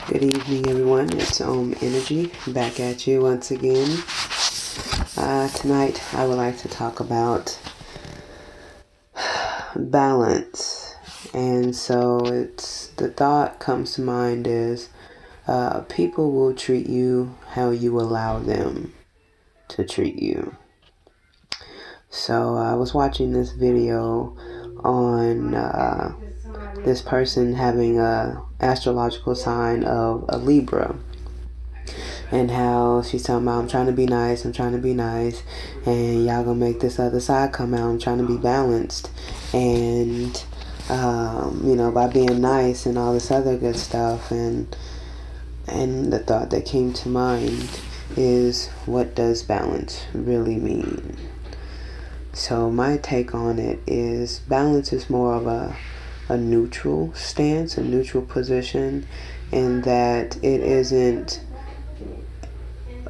Good evening, everyone. It's Energy back at you once again. Tonight, I would like to talk about balance, and so it's the thought comes to mind is people will treat you how you allow them to treat you. So I was watching this video on this person having a astrological sign of a Libra, and how she's talking about, I'm trying to be nice, and y'all gonna make this other side come out. I'm trying to be balanced, and by being nice and all this other good stuff, and the thought that came to mind is, what does balance really mean? So my take on it is, balance is more of a neutral stance, a neutral position, in that it isn't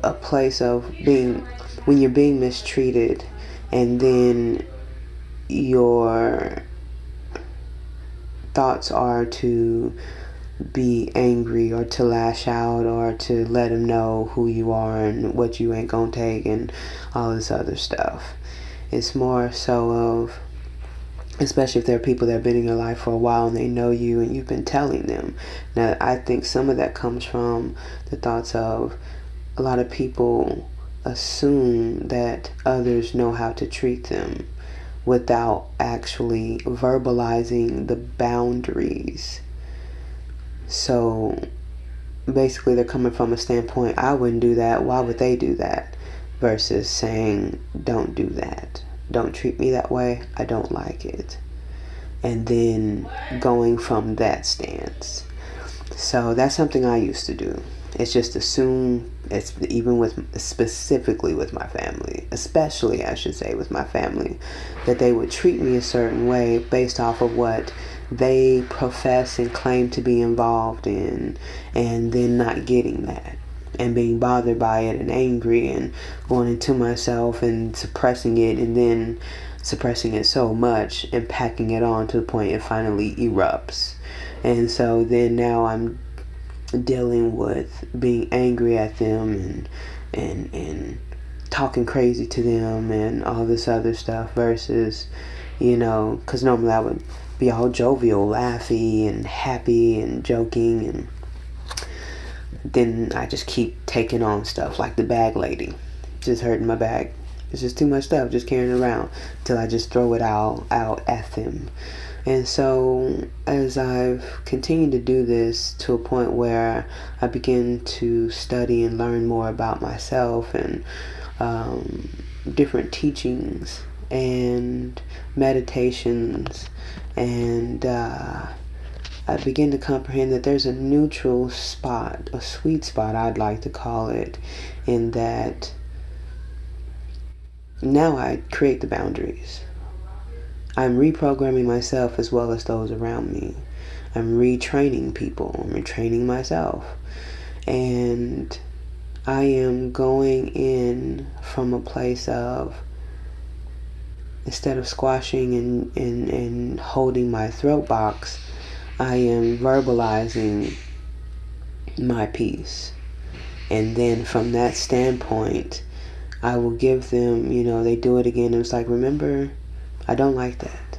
a place of being, when you're being mistreated and then your thoughts are to be angry or to lash out or to let them know who you are and what you ain't gonna take and all this other stuff. It's more so of, especially if there are people that have been in your life for a while and they know you and you've been telling them. Now, I think some of that comes from the thoughts of, a lot of people assume that others know how to treat them without actually verbalizing the boundaries. So basically they're coming from a standpoint, I wouldn't do that, why would they do that? Versus saying, don't do that. Don't treat me that way, I don't like it. And then going from that stance. So that's something I used to do. It's just assume, it's even with, specifically with my family, especially I should say with my family, that they would treat me a certain way based off of what they profess and claim to be involved in, and then not getting that and being bothered by it and angry and going into myself and suppressing it, and then suppressing it so much and packing it on to the point it finally erupts. And so then now I'm dealing with being angry at them and talking crazy to them and all this other stuff, versus, because normally I would be all jovial, laughy and happy and joking, and then I just keep taking on stuff like the bag lady, just hurting my bag. It's just too much stuff just carrying around till I just throw it all out at them. And so as I've continued to do this to a point where I begin to study and learn more about myself and different teachings and meditations, and I begin to comprehend that there's a neutral spot, a sweet spot I'd like to call it, in that now I create the boundaries. I'm reprogramming myself as well as those around me. I'm retraining people. I'm retraining myself. And I am going in from a place of, instead of squashing and holding my throat box, I am verbalizing my piece. And then from that standpoint, I will give them, they do it again. It's like, remember, I don't like that.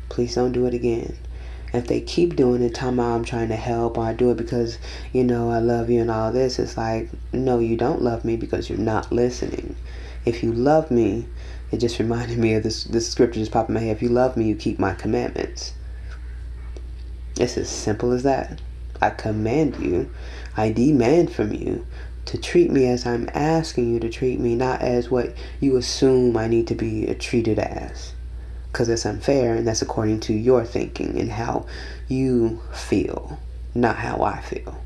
Please don't do it again. If they keep doing it, talking about I'm trying to help, or I do it because, I love you and all this, it's like, no, you don't love me because you're not listening. If you love me, it just reminded me of this scripture just popped in my head. If you love me, you keep my commandments. It's as simple as that. I command you, I demand from you to treat me as I'm asking you to treat me, not as what you assume I need to be treated as. Because it's unfair, and that's according to your thinking and how you feel, not how I feel.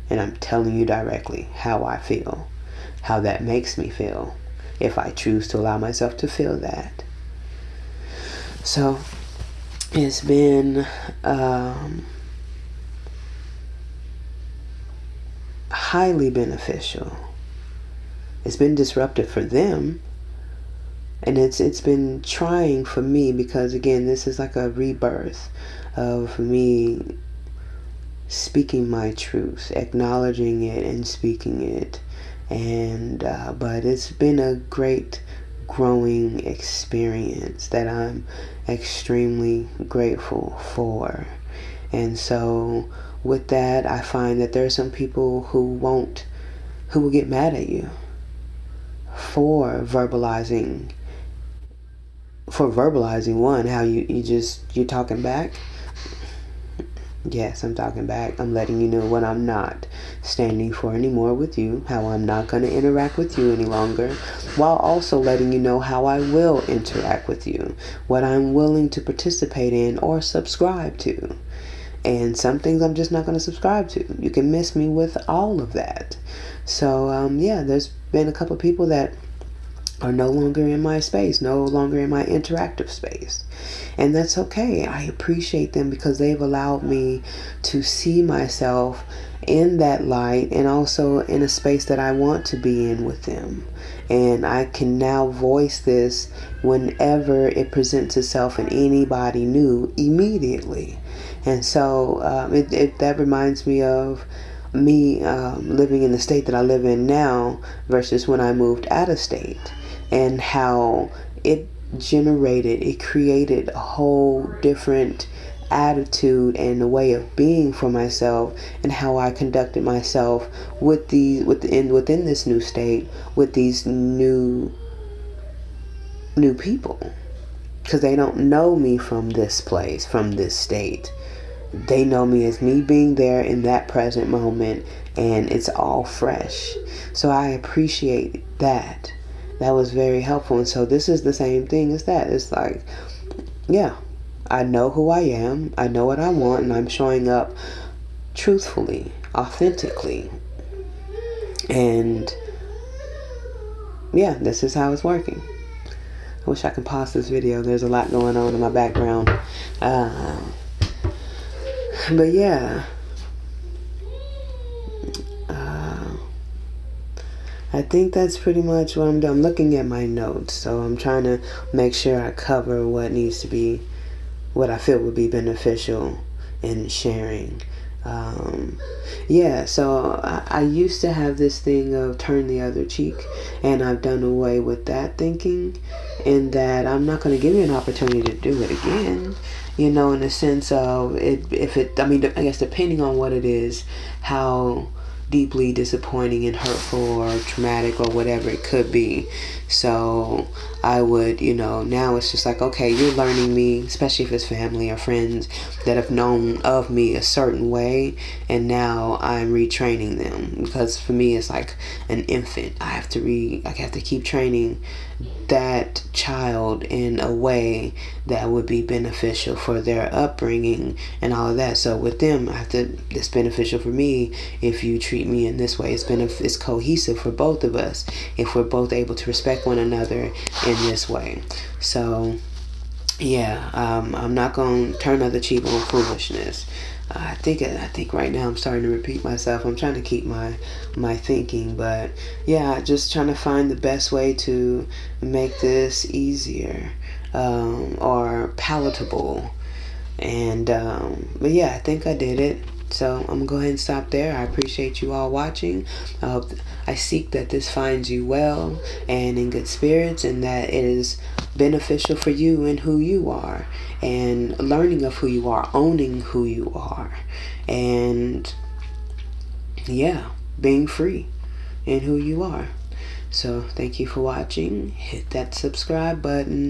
And I'm telling you directly how I feel, how that makes me feel, if I choose to allow myself to feel that. So it's been highly beneficial. It's been disruptive for them, and it's been trying for me, because again, this is like a rebirth of me speaking my truth, acknowledging it and speaking it. And but it's been a great growing experience that I'm extremely grateful for. And so with that, I find that there are some people who will get mad at you for verbalizing one, how you're talking back. Yes, I'm talking back. I'm letting you know what I'm not standing for anymore with you, how I'm not going to interact with you any longer, while also letting you know how I will interact with you, what I'm willing to participate in or subscribe to. And some things I'm just not going to subscribe to. You can miss me with all of that. So, there's been a couple people that are no longer in my space, no longer in my interactive space. And that's okay. I appreciate them because they've allowed me to see myself in that light and also in a space that I want to be in with them. And I can now voice this whenever it presents itself in anybody new immediately. And so that reminds me of me living in the state that I live in now versus when I moved out of state, and how it created a whole different attitude and a way of being for myself, and how I conducted myself within this new state with these new people, because they don't know me from this place, from this state. They know me as me being there in that present moment, and it's all fresh. So I appreciate that. That was very helpful. And so this is the same thing as that. It's like, yeah, I know who I am. I know what I want, and I'm showing up truthfully, authentically. And yeah, this is how it's working. I wish I could pause this video. There's a lot going on in my background. But yeah, I think that's pretty much what I'm doing. I'm looking at my notes, so I'm trying to make sure I cover what needs to be, what I feel would be beneficial in sharing. So I used to have this thing of turn the other cheek, and I've done away with that thinking, in that I'm not going to give you an opportunity to do it again. In the sense of I guess depending on what it is, how deeply disappointing and hurtful or traumatic or whatever it could be. So I would, now it's just like, okay, you're learning me, especially if it's family or friends that have known of me a certain way, and now I'm retraining them. Because for me, it's like an infant. I have to keep training that child in a way that would be beneficial for their upbringing and all of that. So with them, it's beneficial for me if you treat me in this way. It's cohesive for both of us if we're both able to respect one another in this way. So yeah, I'm not going to turn other cheek on foolishness. I think right now I'm starting to repeat myself. I'm trying to keep my thinking, but yeah, just trying to find the best way to make this easier or palatable. And but yeah, I think I did it. So I'm gonna go ahead and stop there. I appreciate you all watching. I seek that this finds you well and in good spirits, and that it is beneficial for you and who you are, and learning of who you are, owning who you are, and yeah, being free in who you are. So thank you for watching. Hit that subscribe button.